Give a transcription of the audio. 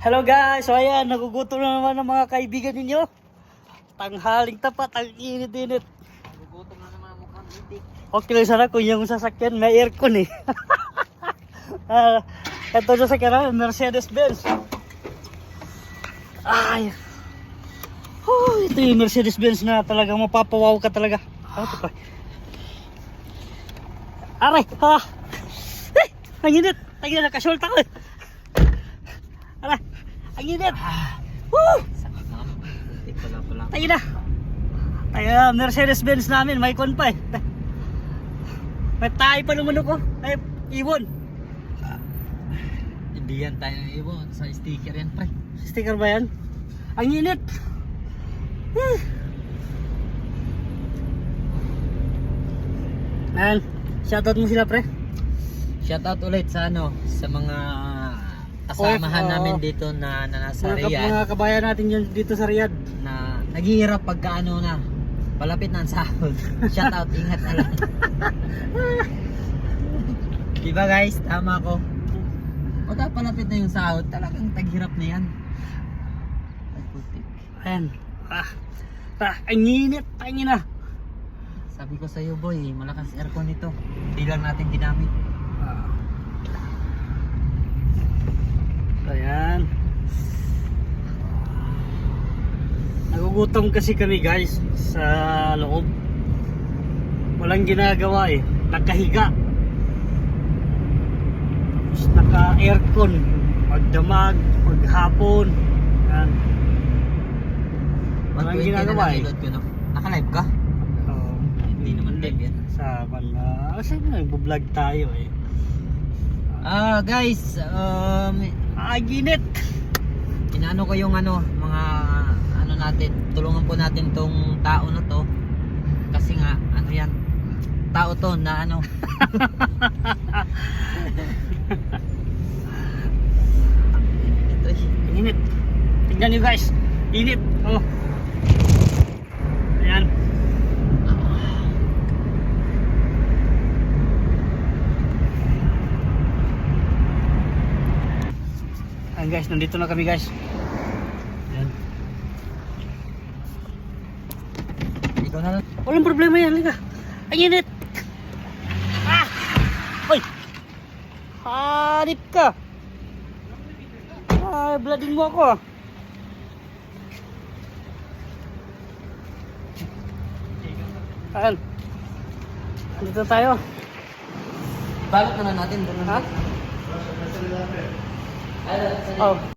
Hello guys, so ayan, nagugutom na naman ng mga kaibigan ninyo. Tanghaling tapat, ang init-init. Nagugutom na naman mukhang itik. Okay lang sana kung yung sasakyan may aircon eh. Ito sasakyan na, Mercedes-Benz. Ay. Ito yung Mercedes-Benz na talagang mapapawaw ka talaga. Ito pa. Aray, ha. Ang init. Tagina, nakasulta ko eh. Aray, ang init. Woo! Sakit na naman. Itik pala. Tagina. Tayo, Mercedes-Benz namin, may kon pa eh. May tayo pa naman ako. Ay, ibon. Hindi yan tayo ng ibon. Sa sticker yan pre. Sticker ba yan? Ang init. Ayan, shoutout mo sila pre. Shoutout ulit sa sa mga kasamahan namin dito na nasa Riyadh. Mga kabayan natin yun dito sa Riyadh. Na naghihirap pagka na. Palapit na ang sahod. Shoutout, ingat na lang. Diba guys, tama ko. Pagka palapit na yung sahod, talagang taghirap na yan. Ay, putik. Ayan. Ang init. Tangin na. Sabi ko sa'yo boy, malakas aircon nito. Hindi lang natin ginamit. Ayan. Nagugutom kasi kami guys sa loob. Walang ginagawa eh. Nakahiga. Tapos naka-aircon. Magdamag, maghapon. Ayan. Walang ginagawa eh. Naka-live ka? Oo. Hindi naman live yan. Sa banda. Kasi nag-vlog tayo eh. Guys, Ginit. inaano ko yung mga natin, tulungan po natin tong tao na to. Kasi nga, yan, tao to na ito eh. Init. Tingnan nyo guys. Init. Oh. Ayan. Ayan guys, nandito na kami guys. Ayan. Ikaw na lang. Walang problema yan, liga. Ang init. Hoy. Hanip ka. Bloodin mo ako. Ayan. Dito tayo. Balot na natin. Ha? Oh.